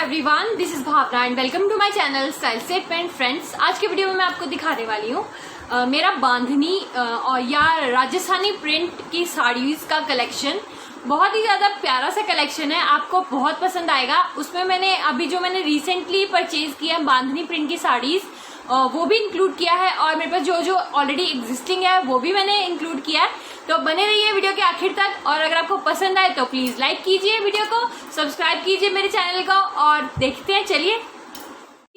Everyone, this is Bhavna and welcome to my channel style statement. Friends, आज के video में मैं आपको दिखाने वाली हूँ मेरा बांधनी और या राजस्थानी प्रिंट की साड़ीज का कलेक्शन। बहुत ही ज़्यादा प्यारा सा कलेक्शन है, आपको बहुत पसंद आएगा। उसमें मैंने रिसेंटली परचेज किया बांधनी प्रिंट की साड़ीज, वो भी इंक्लूड किया है और मेरे पास जो ऑलरेडी एग्जिस्टिंग है वो भी मैंने इंक्लूड किया है। तो बने रहिए वीडियो के आखिर तक, और अगर आपको पसंद आए तो प्लीज लाइक कीजिए वीडियो को, सब्सक्राइब कीजिए मेरे चैनल को और देखते हैं। चलिए,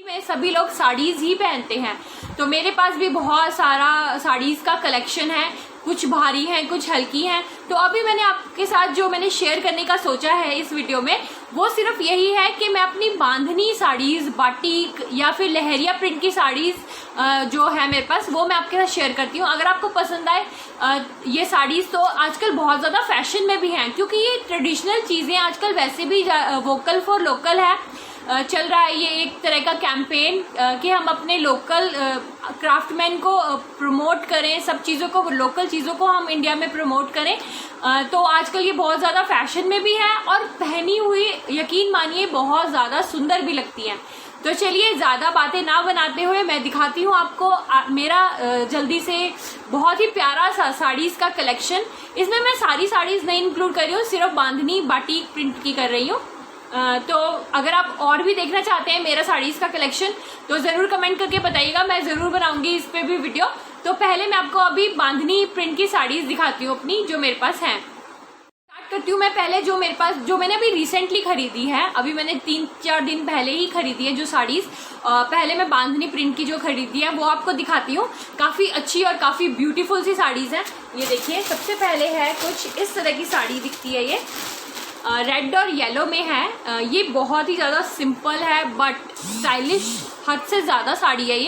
में सभी लोग साड़ीज ही पहनते हैं, तो मेरे पास भी बहुत सारा साड़ीज का कलेक्शन है। कुछ भारी हैं, कुछ हल्की हैं। तो अभी मैंने आपके साथ जो मैंने शेयर करने का सोचा है इस वीडियो में, वो सिर्फ यही है कि मैं अपनी बांधनी साड़ीज, बाटिक या फिर लहरिया प्रिंट की साड़ीज जो है मेरे पास, वो मैं आपके साथ शेयर करती हूँ। अगर आपको पसंद आए ये साड़ीज, तो आजकल बहुत ज़्यादा फैशन में भी हैं, क्योंकि ये ट्रेडिशनल चीज़ें आजकल वैसे भी वोकल फॉर लोकल है चल रहा है। ये एक तरह का कैंपेन कि हम अपने लोकल क्राफ्टमैन को प्रमोट करें, सब चीज़ों को, लोकल चीज़ों को हम इंडिया में प्रमोट करें। तो आजकल ये बहुत ज़्यादा फैशन में भी है और पहनी हुई यकीन मानिए बहुत ज़्यादा सुंदर भी लगती हैं। तो चलिए, ज़्यादा बातें ना बनाते हुए मैं दिखाती हूँ आपको मेरा जल्दी से बहुत ही प्यारा सा साड़ीज़ का कलेक्शन। इसमें मैं सारी साड़ीज़ नहीं इंक्लूड कर रही हूँ, सिर्फ बांधनी बाटिक प्रिंट की कर रही हूँ। तो अगर आप और भी देखना चाहते हैं मेरा साड़ीज का कलेक्शन, तो जरूर कमेंट करके बताइएगा, मैं जरूर बनाऊंगी इस पे भी वीडियो। तो पहले मैं आपको अभी बांधनी प्रिंट की साड़ीज दिखाती हूँ अपनी, जो मेरे पास हैं। स्टार्ट करती हूँ मैं पहले जो मैंने अभी रिसेंटली खरीदी है, अभी मैंने 3-4 दिन पहले ही खरीदी है जो साड़ीज। पहले मैं बांधनी प्रिंट की जो खरीदी है वो आपको दिखाती हूँ। काफी अच्छी और काफी ब्यूटीफुल सी साड़ीज है। ये देखिए, सबसे पहले है कुछ इस तरह की साड़ी दिखती है। ये रेड और येलो में है। ये बहुत ही ज़्यादा सिंपल है बट स्टाइलिश, हद से ज़्यादा साड़ी है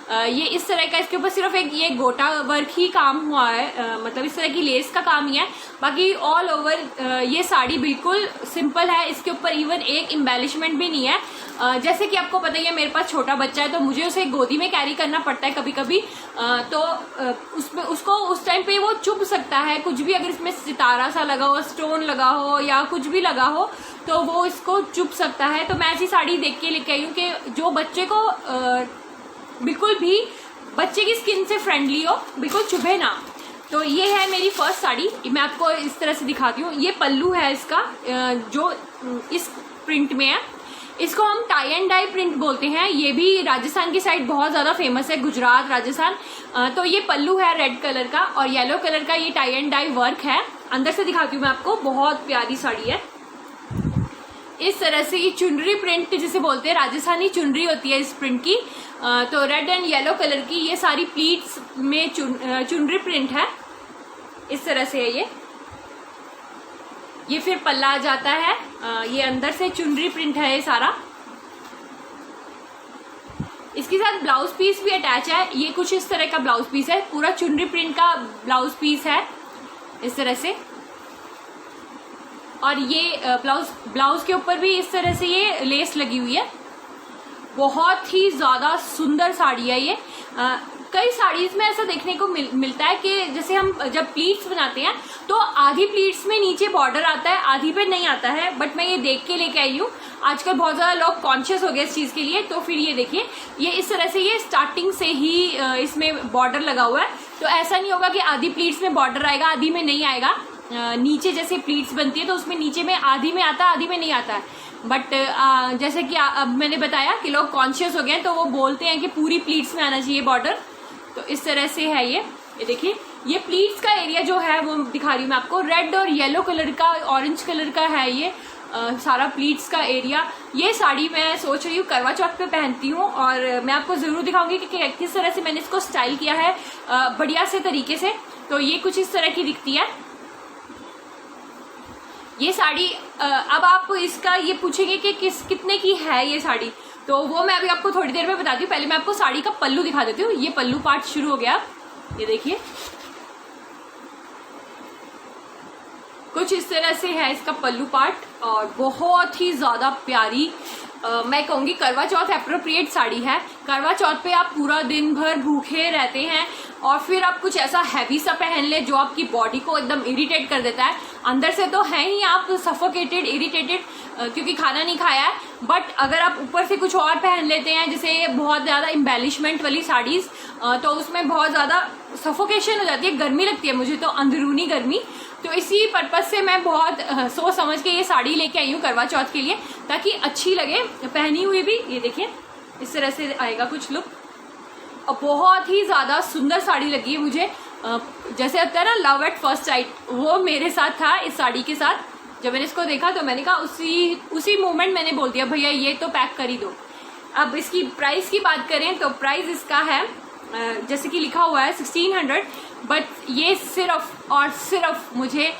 ये इस तरह का, इसके ऊपर सिर्फ एक ये गोटा वर्क ही काम हुआ है, मतलब इस तरह की लेस का काम ही है। बाकी ऑल ओवर ये साड़ी बिल्कुल सिंपल है, इसके ऊपर इवन एक एम्बेलिशमेंट भी नहीं है। जैसे कि आपको पता ही है, मेरे पास छोटा बच्चा है तो मुझे उसे गोदी में कैरी करना पड़ता है कभी कभी। तो उसमें उसको उस टाइम पे वो चुभ सकता है कुछ भी, अगर इसमें सितारा सा लगा हो, स्टोन लगा हो या कुछ भी लगा हो, तो वो इसको चुभ सकता है। तो मैं ऐसी साड़ी देख के लेके आई हूँ कि जो बच्चे को बिल्कुल भी बच्चे की स्किन से फ्रेंडली हो, बिल्कुल चुभे ना। तो ये है मेरी फर्स्ट साड़ी, मैं आपको इस तरह से दिखाती हूँ। ये पल्लू है इसका, जो इस प्रिंट में है। इसको हम टाई एंड डाई प्रिंट बोलते हैं। ये भी राजस्थान की साइड बहुत ज़्यादा फेमस है, गुजरात, राजस्थान। तो ये पल्लू है रेड कलर का और येलो कलर का ये टाई एंड डाई वर्क है। अंदर से दिखाती हूँ मैं आपको, बहुत प्यारी साड़ी है। इस तरह से ये चुनरी प्रिंट जिसे बोलते हैं, राजस्थानी चुनरी होती है इस प्रिंट की। तो रेड एंड येलो कलर की ये सारी प्लीट्स में चुनरी प्रिंट है। इस तरह से है ये फिर पल्ला आ जाता है। ये अंदर से चुनरी प्रिंट है ये सारा। इसके साथ ब्लाउज पीस भी अटैच है। ये कुछ इस तरह का ब्लाउज पीस है, पूरा चुनरी प्रिंट का ब्लाउज पीस है इस तरह से। और ये ब्लाउज के ऊपर भी इस तरह से ये लेस लगी हुई है। बहुत ही ज्यादा सुंदर साड़ी है ये। कई साड़ीज में ऐसा देखने को मिलता है कि जैसे हम जब प्लीट्स बनाते हैं तो आधी प्लीट्स में नीचे बॉर्डर आता है, आधी पे नहीं आता है। बट मैं ये देख के लेके आई हूँ, आजकल बहुत ज्यादा लोग कॉन्शियस हो गए इस चीज के लिए। तो फिर ये देखिए, ये इस तरह से ये स्टार्टिंग से ही इसमें बॉर्डर लगा हुआ है। तो ऐसा नहीं होगा कि आधी प्लीट्स में बॉर्डर आएगा, आधी में नहीं आएगा। नीचे जैसे प्लीट्स बनती है तो उसमें नीचे में आधी में आता है, आधी में नहीं आता है। बट जैसे कि अब मैंने बताया कि लोग कॉन्शियस हो गए, तो वो बोलते हैं कि पूरी प्लीट्स में आना चाहिए बॉर्डर। तो इस तरह से है ये देखिए, ये प्लीट्स का एरिया जो है वो दिखा रही हूँ मैं आपको। रेड और येलो कलर का, ऑरेंज कलर का है ये सारा प्लीट्स का एरिया। ये साड़ी मैं सोच रही हूँ करवा चौथ पे पहनती हूँ, और मैं आपको जरूर दिखाऊंगी कि किस तरह से मैंने इसको स्टाइल किया है बढ़िया से तरीके से। तो ये कुछ इस तरह की दिखती है ये साड़ी। अब आप इसका ये पूछेंगे कि कितने की है ये साड़ी, तो वो मैं अभी आपको थोड़ी देर में बताती हूँ। पहले मैं आपको साड़ी का पल्लू दिखा देती हूँ। ये पल्लू पार्ट शुरू हो गया, ये देखिए कुछ इस तरह से है इसका पल्लू पार्ट, और बहुत ही ज्यादा प्यारी मैं कहूँगी करवा चौथ एप्रोप्रिएट साड़ी है। करवा चौथ पे आप पूरा दिन भर भूखे रहते हैं, और फिर आप कुछ ऐसा हैवी सा पहन ले जो आपकी बॉडी को एकदम इरिटेट कर देता है। अंदर से तो है ही आप सफोकेटेड, इरिटेटेड, क्योंकि खाना नहीं खाया है, बट अगर आप ऊपर से कुछ और पहन लेते हैं जैसे बहुत ज़्यादा एम्बेलिशमेंट वाली साड़ीज़, तो उसमें बहुत ज़्यादा सफोकेशन हो जाती है, गर्मी लगती है मुझे तो, अंदरूनी गर्मी। तो इसी पर्पज से मैं बहुत सोच समझ के ये साड़ी लेके आई हूँ करवा चौथ के लिए, ताकि अच्छी लगे पहनी हुई भी। ये देखिए इस तरह से आएगा कुछ लुक, और बहुत ही ज़्यादा सुंदर साड़ी लगी है मुझे। जैसे होता है ना लव एट फर्स्ट साइट, वो मेरे साथ था इस साड़ी के साथ। जब मैंने इसको देखा तो मैंने कहा उसी मोमेंट मैंने बोल दिया भैया ये तो पैक कर ही दो। अब इसकी प्राइस की बात करें तो प्राइस इसका है जैसे कि लिखा हुआ है 1600, बट ये सिर्फ और सिर्फ मुझे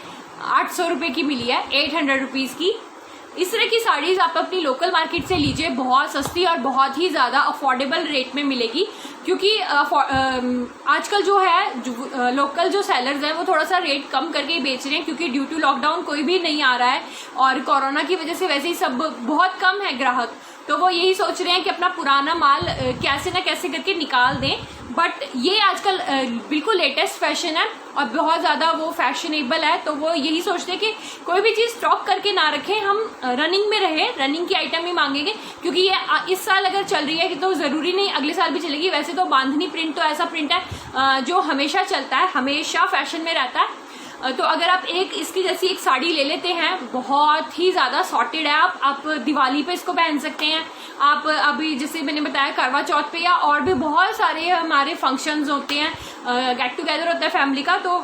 800 रुपये की मिली है, 800 रुपीज़ की। इस तरह की साड़ीज़ आप अपनी लोकल मार्केट से लीजिए, बहुत सस्ती और बहुत ही ज़्यादा अफोर्डेबल रेट में मिलेगी, क्योंकि आजकल जो है लोकल जो सेलर्स हैं वो थोड़ा सा रेट कम करके ही बेच रहे हैं, क्योंकि ड्यू टू लॉकडाउन कोई भी नहीं आ रहा है और कोरोना की वजह से वैसे ही सब बहुत कम है ग्राहक, तो वो यही सोच रहे हैं कि अपना पुराना माल कैसे ना कैसे करके निकाल दें। बट ये आजकल बिल्कुल लेटेस्ट फैशन है और बहुत ज़्यादा वो फैशनेबल है, तो वो यही सोचते हैं कि कोई भी चीज़ स्टॉक करके ना रखें, हम रनिंग में रहे, रनिंग की आइटम ही मांगेंगे, क्योंकि ये इस साल अगर चल रही है कि तो ज़रूरी नहीं अगले साल भी चलेगी। वैसे तो बांधनी प्रिंट तो ऐसा प्रिंट है जो हमेशा चलता है, हमेशा फैशन में रहता है। तो अगर आप एक इसकी जैसी एक साड़ी ले लेते हैं, बहुत ही ज़्यादा सॉर्टेड है, आप दिवाली पे इसको पहन सकते हैं, आप अभी जैसे मैंने बताया करवा चौथ पे, या और भी बहुत सारे हमारे फंक्शंस होते हैं, गेट टुगेदर होता है फैमिली का, तो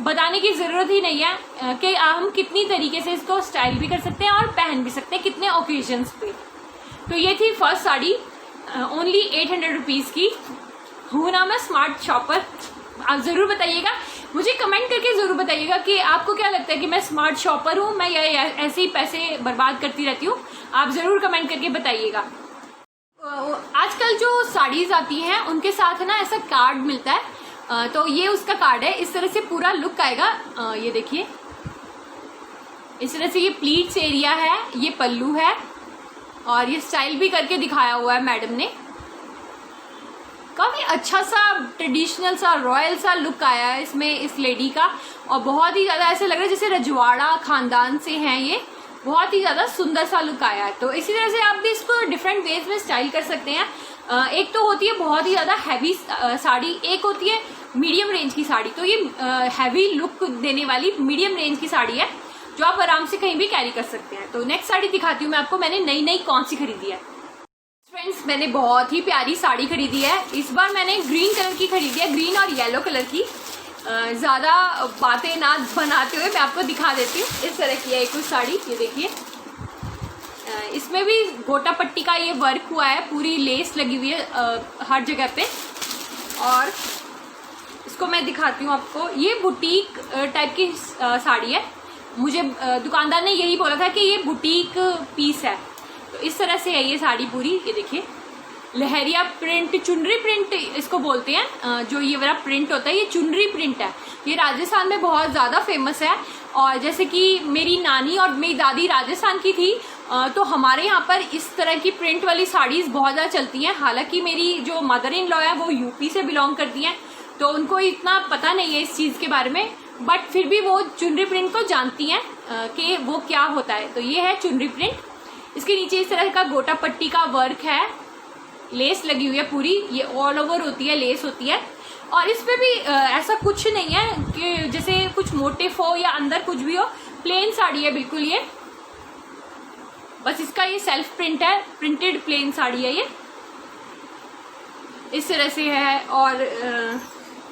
बताने की ज़रूरत ही नहीं है कि हम कितनी तरीके से इसको स्टाइल भी कर सकते हैं और पहन भी सकते हैं कितने ओकेजन्स पे। तो ये थी फर्स्ट साड़ी, ओनली 800 रुपीज़ की। हूँ ना मैं स्मार्ट शॉपर? आप ज़रूर बताइएगा, मुझे कमेंट करके ज़रूर बताइएगा कि आपको क्या लगता है कि मैं स्मार्ट शॉपर हूँ, मैं या ऐसे ही पैसे बर्बाद करती रहती हूँ। आप ज़रूर कमेंट करके बताइएगा। आजकल जो साड़ीज़ आती हैं उनके साथ ना ऐसा कार्ड मिलता है, तो ये उसका कार्ड है। इस तरह से पूरा लुक आएगा, ये देखिए इस तरह से ये प्लीट्स एरिया है, ये पल्लू है और ये स्टाइल भी करके दिखाया हुआ है मैडम ने। काफ़ी अच्छा सा ट्रेडिशनल सा रॉयल सा लुक आया है इसमें इस लेडी का, और बहुत ही ज़्यादा ऐसे लग रहा है जैसे रजवाड़ा खानदान से हैं ये, बहुत ही ज़्यादा सुंदर सा लुक आया है। तो इसी तरह से आप भी इसको डिफरेंट वेज में स्टाइल कर सकते हैं। एक तो होती है बहुत ही ज़्यादा हैवी साड़ी, एक होती है मीडियम रेंज की साड़ी। तो ये हैवी लुक देने वाली मीडियम रेंज की साड़ी है जो आप आराम से कहीं भी कैरी कर सकते हैं। तो नेक्स्ट साड़ी दिखाती हूँ मैं आपको, मैंने नई कौन सी खरीदी है। फ्रेंड्स, मैंने बहुत ही प्यारी साड़ी खरीदी है, इस बार मैंने ग्रीन कलर की खरीदी है, ग्रीन और येलो कलर की। ज़्यादा बातें ना बनाते हुए मैं आपको दिखा देती हूँ। इस तरह की है कुछ साड़ी, ये देखिए, इसमें भी गोटा पट्टी का ये वर्क हुआ है, पूरी लेस लगी हुई है हर जगह पे। और इसको मैं दिखाती हूँ आपको, ये बुटीक टाइप की साड़ी है। मुझे दुकानदार ने यही बोला था कि ये बुटीक पीस है। तो इस तरह से है ये साड़ी पूरी, ये देखिए, लहरिया प्रिंट, चुनरी प्रिंट इसको बोलते हैं। जो ये वाला प्रिंट होता है ये चुनरी प्रिंट है, ये राजस्थान में बहुत ज़्यादा फेमस है। और जैसे कि मेरी नानी और मेरी दादी राजस्थान की थी, तो हमारे यहाँ पर इस तरह की प्रिंट वाली साड़ीज़ बहुत ज़्यादा चलती हैं। हालांकि मेरी जो मदर इन लॉ है वो यूपी से बिलोंग करती हैं, तो उनको इतना पता नहीं है इस चीज़ के बारे में, बट फिर भी वो चुनरी प्रिंट को जानती हैं कि वो क्या होता है। तो ये है चुनरी प्रिंट, इसके नीचे इस तरह का गोटा पट्टी का वर्क है, लेस लगी हुई है पूरी, ये ऑल ओवर होती है, लेस होती है। और इसमें भी ऐसा कुछ नहीं है कि जैसे कुछ मोटिफ हो या अंदर कुछ भी हो, प्लेन साड़ी है बिल्कुल ये, बस इसका ये सेल्फ प्रिंट है, प्रिंटेड प्लेन साड़ी है ये, इस तरह से है। और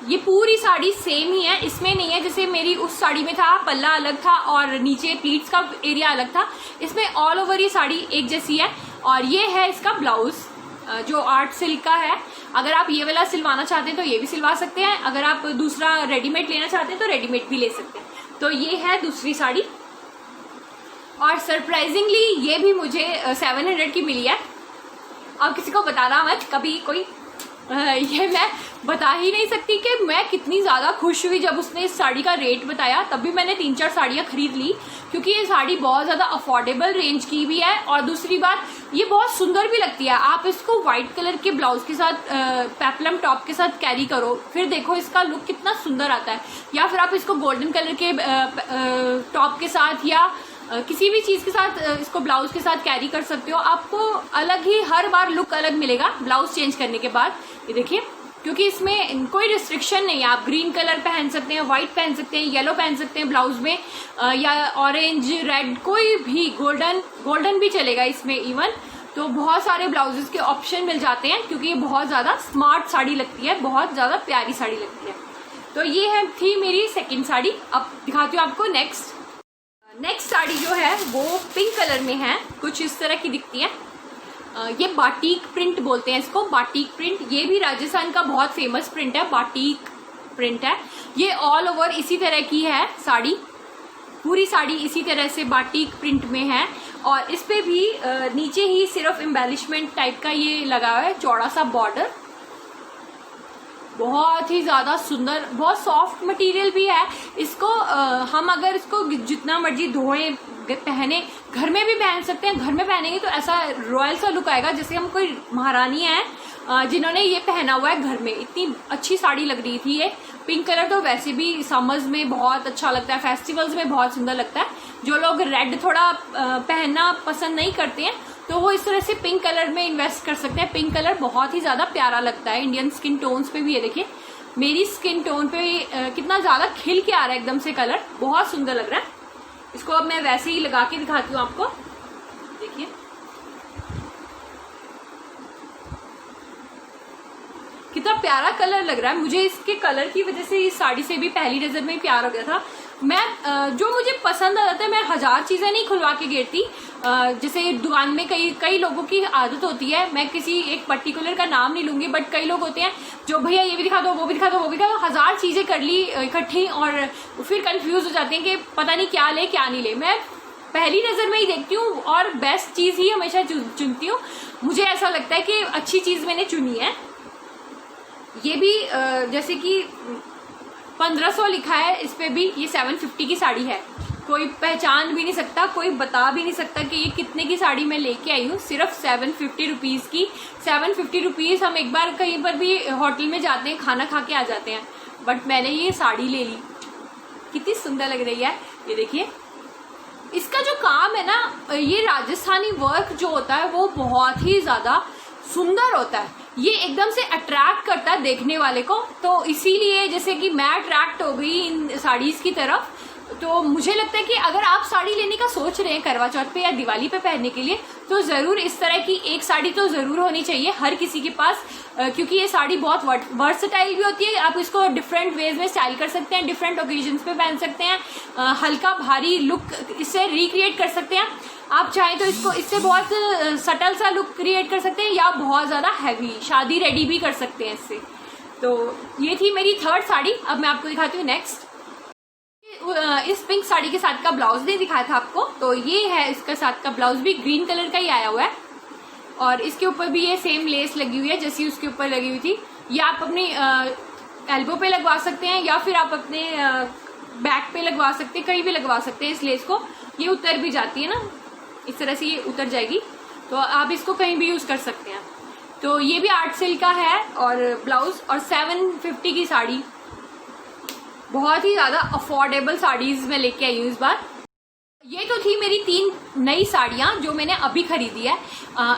ये पूरी साड़ी सेम ही है, इसमें नहीं है जैसे मेरी उस साड़ी में था पल्ला अलग था और नीचे प्लीट्स का एरिया अलग था, इसमें ऑल ओवर ये साड़ी एक जैसी है। और ये है इसका ब्लाउज जो आर्ट सिल्क का है। अगर आप ये वाला सिलवाना चाहते हैं तो ये भी सिलवा सकते हैं, अगर आप दूसरा रेडीमेड लेना चाहते हैं तो रेडीमेड भी ले सकते हैं। तो ये है दूसरी साड़ी, और सरप्राइजिंगली ये भी मुझे 700 की मिली है। अब किसी को बताना मत, कभी कोई ये मैं बता ही नहीं सकती कि मैं कितनी ज़्यादा खुश हुई जब उसने इस साड़ी का रेट बताया। तब भी मैंने 3-4 साड़ियाँ खरीद ली, क्योंकि ये साड़ी बहुत ज़्यादा अफोर्डेबल रेंज की भी है और दूसरी बात ये बहुत सुंदर भी लगती है। आप इसको व्हाइट कलर के ब्लाउज के साथ पेप्लम टॉप के साथ कैरी करो, फिर देखो इसका लुक कितना सुंदर आता है। या फिर आप इसको गोल्डन कलर के टॉप के साथ या किसी भी चीज़ के साथ इसको ब्लाउज के साथ कैरी कर सकते हो। आपको अलग ही हर बार लुक अलग मिलेगा ब्लाउज चेंज करने के बाद। ये देखिए, क्योंकि इसमें कोई रिस्ट्रिक्शन नहीं है। आप ग्रीन कलर पहन सकते हैं, व्हाइट पहन सकते हैं, येलो पहन सकते हैं ब्लाउज में, या ऑरेंज, रेड, कोई भी, गोल्डन भी चलेगा इसमें इवन। तो बहुत सारे ब्लाउजेस के ऑप्शन मिल जाते हैं, क्योंकि ये बहुत ज़्यादा स्मार्ट साड़ी लगती है, बहुत ज़्यादा प्यारी साड़ी लगती है। तो ये थी मेरी सेकेंड साड़ी। अब दिखाती हूँ आपको नेक्स्ट साड़ी जो है वो पिंक कलर में है, कुछ इस तरह की दिखती है। ये बाटिक प्रिंट बोलते हैं इसको, बाटिक प्रिंट। ये भी राजस्थान का बहुत फेमस प्रिंट है, बाटिक प्रिंट है। ये ऑल ओवर इसी तरह की है साड़ी, पूरी साड़ी इसी तरह से बाटिक प्रिंट में है। और इस पे भी नीचे ही सिर्फ एम्बेलिशमेंट टाइप का ये लगा हुआ है, चौड़ा सा बॉर्डर। बहुत ही ज़्यादा सुंदर, बहुत सॉफ्ट मटेरियल भी है। इसको हम अगर इसको जितना मर्जी धोएं, पहने, घर में भी पहन सकते हैं। घर में पहनेंगे तो ऐसा रॉयल सा लुक आएगा, जैसे हम कोई महारानी हैं जिन्होंने ये पहना हुआ है घर में। इतनी अच्छी साड़ी लग रही थी ये। पिंक कलर तो वैसे भी समर्स में बहुत अच्छा लगता है, फेस्टिवल्स में बहुत सुंदर लगता है। जो लोग रेड थोड़ा पहनना पसंद नहीं करते हैं तो वो इस तरह से पिंक कलर में इन्वेस्ट कर सकते हैं। पिंक कलर बहुत ही ज़्यादा प्यारा लगता है। इंडियन स्किन टोन्स पे भी ये देखिए, मेरी स्किन टोन पे कितना ज़्यादा खिल के आ रहा है एकदम से कलर, बहुत सुंदर लग रहा है। इसको अब मैं वैसे ही लगा के दिखाती हूँ आपको, देखिए। कितना प्यारा कलर लग रहा है। मुझे इसके कलर की वजह से इस साड़ी से भी पहली नजर में ही प्यार हो गया था। मैं जो मुझे पसंद आ जाता है, मैं 1000 चीजें नहीं खुलवा के घेरती। जैसे दुकान में कई लोगों की आदत होती है, मैं किसी एक पर्टिकुलर का नाम नहीं लूंगी, बट कई लोग होते हैं जो भैया ये भी दिखा दो, वो भी दिखा दो, वो भी दिखा दो, 1000 चीजें कर ली इकट्ठी और फिर कंफ्यूज हो जाते हैं कि पता नहीं क्या ले क्या नहीं ले। मैं पहली नजर में ही देखती हूँ और बेस्ट चीज ही हमेशा चुनती हूँ। मुझे ऐसा लगता है कि अच्छी चीज मैंने चुनी है। ये भी जैसे कि 1500 लिखा है इस पे भी, ये 750 की साड़ी है। कोई पहचान भी नहीं सकता, कोई बता भी नहीं सकता कि ये कितने की साड़ी मैं लेके आई हूँ। सिर्फ 750 रुपीज़ की। 750 रुपीज़ हम एक बार कहीं पर भी होटल में जाते हैं, खाना खा के आ जाते हैं, बट मैंने ये साड़ी ले ली। कितनी सुंदर लग रही है, ये देखिए। इसका जो काम है ना, ये राजस्थानी वर्क जो होता है वो बहुत ही ज़्यादा सुंदर होता है। ये एकदम से अट्रैक्ट करता है देखने वाले को। तो इसीलिए जैसे कि मैं अट्रैक्ट हो गई इन साड़ीज की तरफ। तो मुझे लगता है कि अगर आप साड़ी लेने का सोच रहे हैं करवा चौथ पे या दिवाली पे पहनने के लिए, तो ज़रूर इस तरह की एक साड़ी तो ज़रूर होनी चाहिए हर किसी के पास, क्योंकि ये साड़ी बहुत वर्सटाइल भी होती है। आप इसको डिफरेंट वेज में स्टाइल कर सकते हैं, डिफरेंट ओकेजन्स पे पहन सकते हैं, हल्का भारी लुक इससे रिक्रिएट कर सकते हैं। आप चाहें तो इसको इससे बहुत सटल सा लुक क्रिएट कर सकते हैं, या बहुत ज़्यादा हैवी शादी रेडी भी कर सकते हैं इससे। तो ये थी मेरी थर्ड साड़ी। अब मैं आपको दिखाती हूँ नेक्स्ट। इस पिंक साड़ी के साथ का ब्लाउज नहीं दिखाया था आपको, तो ये है इसके साथ का ब्लाउज भी ग्रीन कलर का ही आया हुआ है। और इसके ऊपर भी ये सेम लेस लगी हुई है जैसी उसके ऊपर लगी हुई थी। ये आप अपनी एल्बो पे लगवा सकते हैं, या फिर आप अपने बैक पे लगवा सकते हैं, कहीं भी लगवा सकते हैं इस लेस को। ये उतर भी जाती है ना, इस तरह से ये उतर जाएगी, तो आप इसको कहीं भी यूज कर सकते हैं। तो ये भी 8 सिल्क का है और ब्लाउज, और 750 की साड़ी। बहुत ही ज्यादा अफोर्डेबल साड़ीज में लेके आई हूँ इस बार। ये तो थी मेरी 3 नई साड़ियाँ जो मैंने अभी खरीदी है।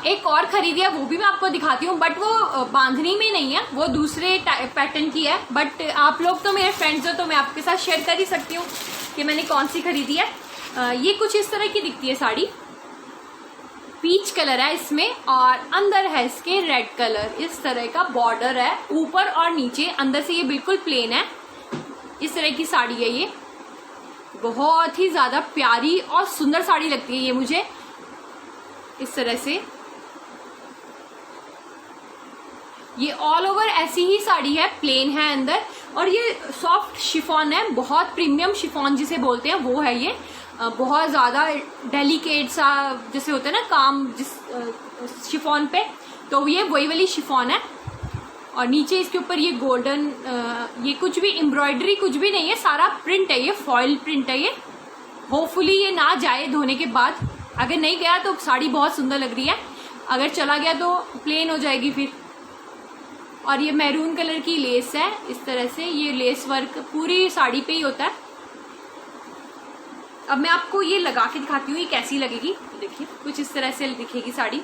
एक और खरीदी है, वो भी मैं आपको दिखाती हूँ, बट वो बांधनी में नहीं है, वो दूसरे पैटर्न की है। बट आप लोग तो मेरे फ्रेंड्स हो, तो मैं आपके साथ शेयर कर ही सकती हूँ कि मैंने कौन सी खरीदी है। ये कुछ इस तरह की दिखती है साड़ी। पीच कलर है इसमें, और अंदर है इसके रेड कलर। इस तरह का बॉर्डर है ऊपर और नीचे, अंदर से ये बिल्कुल प्लेन है। इस तरह की साड़ी है ये। बहुत ही ज्यादा प्यारी और सुंदर साड़ी लगती है ये मुझे। इस तरह से ये ऑल ओवर ऐसी ही साड़ी है, प्लेन है अंदर, और ये सॉफ्ट शिफॉन है, बहुत प्रीमियम शिफॉन जिसे बोलते हैं वो है ये। बहुत ज्यादा डेलिकेट सा जैसे होता है ना काम जिस शिफॉन पे, तो ये वही वाली शिफॉन है। और नीचे इसके ऊपर ये गोल्डन, ये कुछ भी एम्ब्रॉयडरी कुछ भी नहीं है, सारा प्रिंट है, ये फॉइल प्रिंट है ये। होपफुली ये ना जाए धोने के बाद, अगर नहीं गया तो साड़ी बहुत सुंदर लग रही है, अगर चला गया तो प्लेन हो जाएगी फिर। और ये मैरून कलर की लेस है, इस तरह से ये लेस वर्क पूरी साड़ी पे ही होता है। अब मैं आपको ये लगा के दिखाती हूँ ये कैसी लगेगी। देखिए कुछ इस तरह से दिखेगी साड़ी,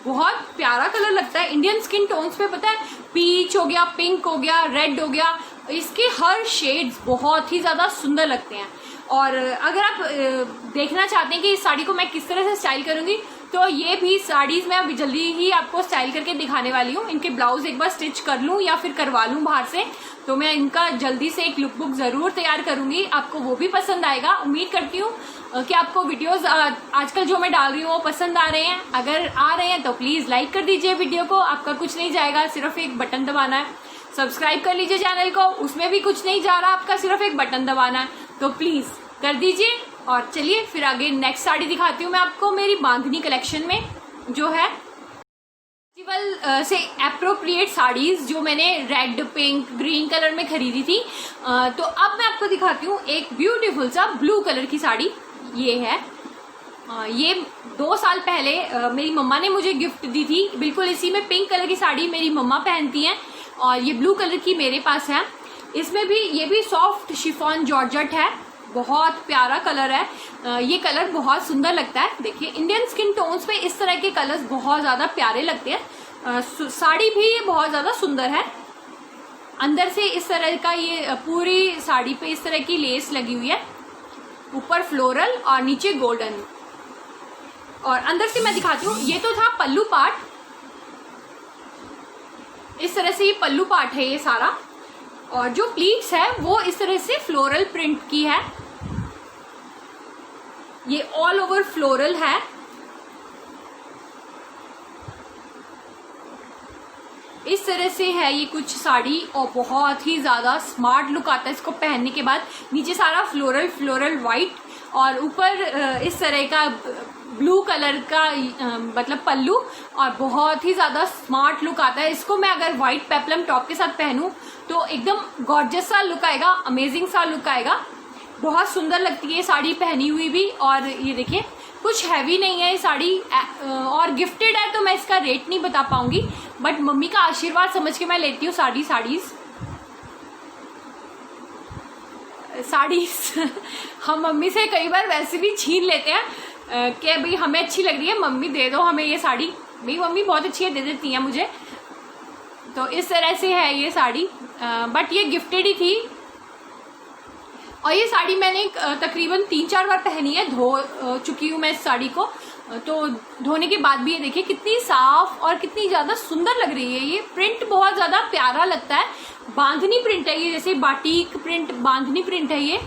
बहुत प्यारा कलर लगता है। इंडियन स्किन टोन्स पे पता है, पीच हो गया, पिंक हो गया, रेड हो गया, इसके हर शेड्स बहुत ही ज्यादा सुंदर लगते हैं। और अगर आप देखना चाहते हैं कि इस साड़ी को मैं किस तरह से स्टाइल करूंगी, तो ये भी साड़ीज मैं अभी जल्दी ही आपको स्टाइल करके दिखाने वाली हूँ। इनके ब्लाउज एक बार स्टिच कर लूँ या फिर करवा लूँ बाहर से, तो मैं इनका जल्दी से एक लुक बुक जरूर तैयार करूंगी, आपको वो भी पसंद आएगा। उम्मीद करती हूँ कि आपको वीडियोस आजकल जो मैं डाल रही हूँ वो पसंद आ रहे हैं। अगर आ रहे हैं तो प्लीज लाइक कर दीजिए वीडियो को, आपका कुछ नहीं जाएगा, सिर्फ एक बटन दबाना है। सब्सक्राइब कर लीजिए चैनल को, उसमें भी कुछ नहीं जा रहा, आपका सिर्फ एक बटन दबाना है, तो प्लीज कर दीजिए। और चलिए फिर आगे नेक्स्ट साड़ी दिखाती हूँ मैं आपको मेरी बांधनी कलेक्शन में, जो है फेस्टिवल से एप्रोप्रिएट साड़ीज जो मैंने रेड, पिंक, ग्रीन कलर में खरीदी थी। तो अब मैं आपको दिखाती हूँ एक ब्यूटीफुल सा ब्लू कलर की साड़ी। ये है, ये 2 साल पहले मेरी मम्मा ने मुझे गिफ्ट दी थी। बिल्कुल इसी में पिंक कलर की साड़ी मेरी मम्मा पहनती हैं और ये ब्लू कलर की मेरे पास है। इसमें भी ये भी सॉफ्ट शिफॉन जॉर्जेट है, बहुत प्यारा कलर है। ये कलर बहुत सुंदर लगता है। देखिए इंडियन स्किन टोन्स पे इस तरह के कलर्स बहुत ज्यादा प्यारे लगते हैं। साड़ी भी ये बहुत ज्यादा सुंदर है। अंदर से इस तरह का ये पूरी साड़ी पे इस तरह की लेस लगी हुई है, ऊपर फ्लोरल और नीचे गोल्डन। और अंदर से मैं दिखाती हूँ, ये तो था पल्लू पार्ट, इस तरह से ये पल्लू पार्ट है ये सारा। और जो प्लीट्स है वो इस तरह से फ्लोरल प्रिंट की है, ये ऑल ओवर फ्लोरल है। इस तरह से है ये कुछ साड़ी और बहुत ही ज्यादा स्मार्ट लुक आता है इसको पहनने के बाद। नीचे सारा फ्लोरल फ्लोरल व्हाइट और ऊपर इस तरह का ब्लू कलर का मतलब पल्लू, और बहुत ही ज्यादा स्मार्ट लुक आता है। इसको मैं अगर व्हाइट पेप्लम टॉप के साथ पहनूं तो एकदम गॉर्जियस सा लुक आएगा, अमेजिंग सा लुक आएगा। बहुत सुंदर लगती है ये साड़ी पहनी हुई भी। और ये देखिए कुछ हैवी नहीं है ये साड़ी, और गिफ्टेड है तो मैं इसका रेट नहीं बता पाऊंगी, बट मम्मी का आशीर्वाद समझ के मैं लेती हूँ साड़ीज हम मम्मी से कई बार वैसे भी छीन लेते हैं कि भाई हमें अच्छी लग रही है, मम्मी दे दो हमें ये साड़ी। मेरी मम्मी बहुत अच्छी है, दे देती है मुझे। तो इस तरह से है ये साड़ी, बट ये गिफ्टेड ही थी। और ये साड़ी मैंने तकरीबन 3-4 बार पहनी है, धो चुकी हूँ मैं इस साड़ी को। तो धोने के बाद भी ये देखिए कितनी साफ और कितनी ज्यादा सुंदर लग रही है। ये प्रिंट बहुत ज्यादा प्यारा लगता है, बांधनी प्रिंट है ये, जैसे बाटिक प्रिंट बांधनी प्रिंट है ये,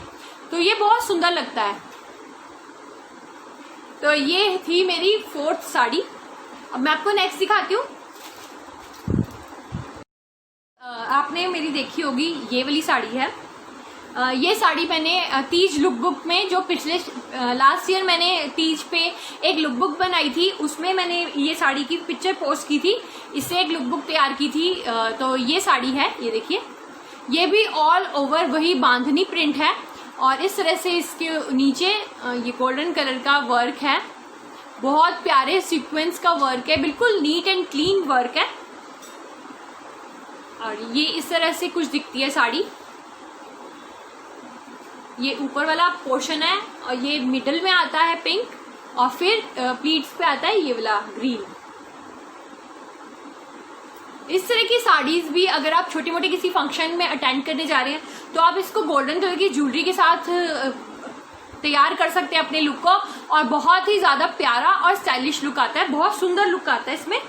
तो ये बहुत सुंदर लगता है। तो ये थी मेरी 4th साड़ी। अब मैं आपको नेक्स्ट दिखाती हूँ। आपने मेरी देखी होगी ये वाली साड़ी है। ये साड़ी मैंने तीज लुक बुक में, जो पिछले लास्ट ईयर मैंने तीज पे एक लुक बुक बनाई थी, उसमें मैंने ये साड़ी की पिक्चर पोस्ट की थी, इससे एक लुक बुक तैयार की थी। तो ये साड़ी है, ये देखिए, ये भी ऑल ओवर वही बांधनी प्रिंट है और इस तरह से इसके नीचे ये गोल्डन कलर का वर्क है, बहुत प्यारे सीक्वेंस का वर्क है, बिल्कुल नीट एंड क्लीन वर्क है। और ये इस तरह से कुछ दिखती है साड़ी। ये ऊपर वाला पोर्शन है और ये मिडल में आता है पिंक, और फिर प्लीट्स पे आता है ये वाला ग्रीन। इस तरह की साड़ीज भी अगर आप छोटे मोटे किसी फंक्शन में अटेंड करने जा रहे हैं तो आप इसको गोल्डन कलर की ज्वेलरी के साथ तैयार कर सकते हैं अपने लुक को, और बहुत ही ज्यादा प्यारा और स्टाइलिश लुक आता है, बहुत सुंदर लुक आता है इसमें।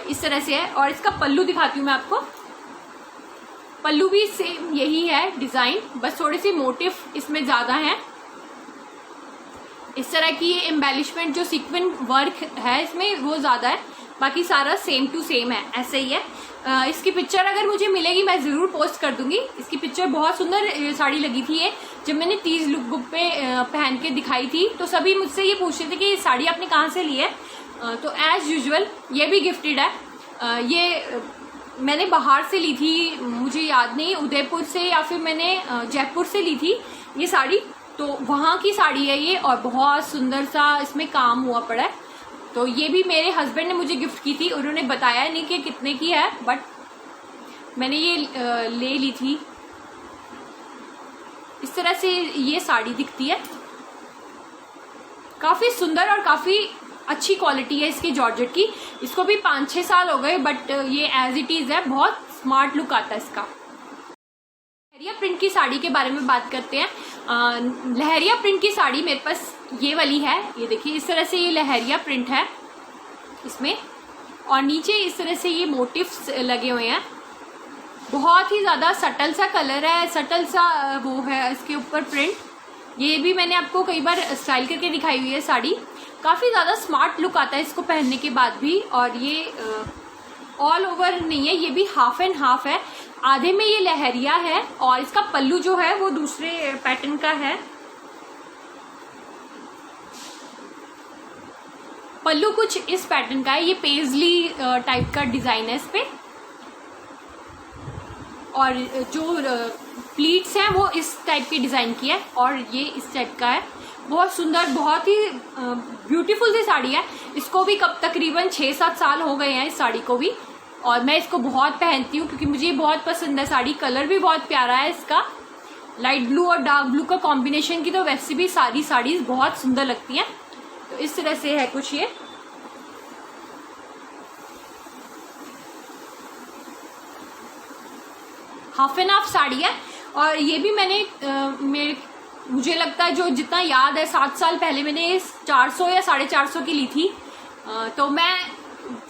इस तरह से है। और इसका पल्लू दिखाती हूँ मैं आपको। पल्लू भी सेम यही है डिजाइन, बस थोड़े से मोटिव इसमें ज्यादा है। इस तरह की ये एम्बेलिशमेंट जो सीक्वेंस वर्क है इसमें वो ज्यादा है, बाकी सारा सेम टू सेम है, ऐसे ही है। इसकी पिक्चर अगर मुझे मिलेगी मैं जरूर पोस्ट कर दूंगी। इसकी पिक्चर बहुत सुंदर साड़ी लगी थी ये, जब मैंने तीज लुक बुक पे पहन के दिखाई थी तो सभी मुझसे ये पूछ रहे थे कि ये साड़ी आपने कहाँ से ली है। तो एज यूजुअल ये भी गिफ्टेड है। ये मैंने बाहर से ली थी, मुझे याद नहीं उदयपुर से या फिर मैंने जयपुर से ली थी ये साड़ी, तो वहाँ की साड़ी है ये, और बहुत सुंदर सा इसमें काम हुआ पड़ा है। तो ये भी मेरे हस्बैंड ने मुझे गिफ्ट की थी, उन्होंने बताया नहीं कि कितने की है, बट मैंने ये ले ली थी। इस तरह से ये साड़ी दिखती है, काफ़ी सुंदर और काफ़ी अच्छी क्वालिटी है इसकी जॉर्जेट की। इसको भी 5-6 साल हो गए, बट ये एज इट इज़ है, बहुत स्मार्ट लुक आता है इसका। लहरिया प्रिंट की साड़ी के बारे में बात करते हैं। लहरिया प्रिंट की साड़ी मेरे पास ये वाली है, ये देखिए इस तरह से ये लहरिया प्रिंट है इसमें, और नीचे इस तरह से ये मोटिव्स लगे हुए हैं। बहुत ही ज़्यादा सटल सा कलर है, सटल सा वो है इसके ऊपर प्रिंट। ये भी मैंने आपको कई बार स्टाइल करके दिखाई हुई है साड़ी, काफ़ी ज़्यादा स्मार्ट लुक आता है इसको पहनने के बाद भी। और ये ऑल ओवर नहीं है, ये भी हाफ एंड हाफ है, आधे में ये लहरिया है, और इसका पल्लू जो है वो दूसरे पैटर्न का है। पल्लू कुछ इस पैटर्न का है, ये पेजली टाइप का डिजाइन है इस पे, और जो प्लीट्स हैं वो इस टाइप की डिजाइन की है, और ये इस टाइप का है। बहुत सुंदर, बहुत ही ब्यूटीफुल सी साड़ी है। इसको भी कब तकरीबन 6-7 साल हो गए हैं इस साड़ी को भी, और मैं इसको बहुत पहनती हूँ क्योंकि मुझे बहुत पसंद है साड़ी। कलर भी बहुत प्यारा है इसका, लाइट ब्लू और डार्क ब्लू का कॉम्बिनेशन की तो वैसे भी सारी साड़ीज बहुत सुंदर लगती हैं। तो इस तरह से है कुछ ये। हाफ एंड हाफ साड़ी है, और ये भी मैंने मुझे लगता है जो जितना याद है 7 साल पहले मैंने 400 या 450 की ली थी। तो मैं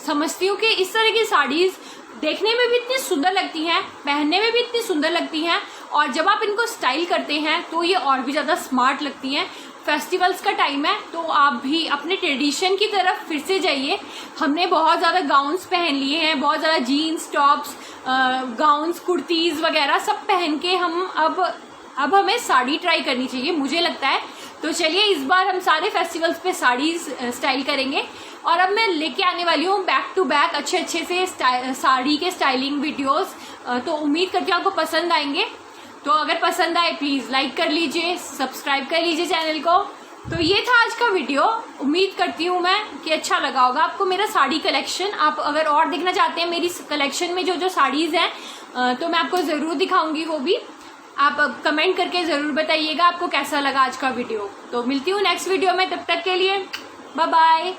समझती हूँ कि इस तरह की साड़ीज देखने में भी इतनी सुंदर लगती हैं, पहनने में भी इतनी सुंदर लगती हैं, और जब आप इनको स्टाइल करते हैं तो ये और भी ज़्यादा स्मार्ट लगती हैं। फेस्टिवल्स का टाइम है तो आप भी अपने ट्रेडिशन की तरफ फिर से जाइए। हमने बहुत ज़्यादा गाउन्स पहन लिए हैं, बहुत ज़्यादा जीन्स टॉप्स, गाउन्स, कुर्तीज़ वगैरह सब पहन के हम अब हमें साड़ी ट्राई करनी चाहिए मुझे लगता है। तो चलिए इस बार हम सारे फेस्टिवल्स पे साड़ी स्टाइल करेंगे, और अब मैं लेके आने वाली हूँ बैक टू बैक अच्छे से साड़ी के स्टाइलिंग वीडियोस। तो उम्मीद करती हूँ आपको पसंद आएंगे। तो अगर पसंद आए प्लीज़ लाइक कर लीजिए, सब्सक्राइब कर लीजिए चैनल को। तो ये था आज का वीडियो, उम्मीद करती हूँ मैं कि अच्छा लगा होगा आपको मेरा साड़ी कलेक्शन। आप अगर और देखना चाहते हैं मेरी कलेक्शन में जो साड़ीज़ हैं तो मैं आपको ज़रूर दिखाऊंगी, वो भी आप कमेंट करके ज़रूर बताइएगा आपको कैसा लगा आज का वीडियो। तो मिलती हूँ नेक्स्ट वीडियो में, तब तक के लिए बाय बाय।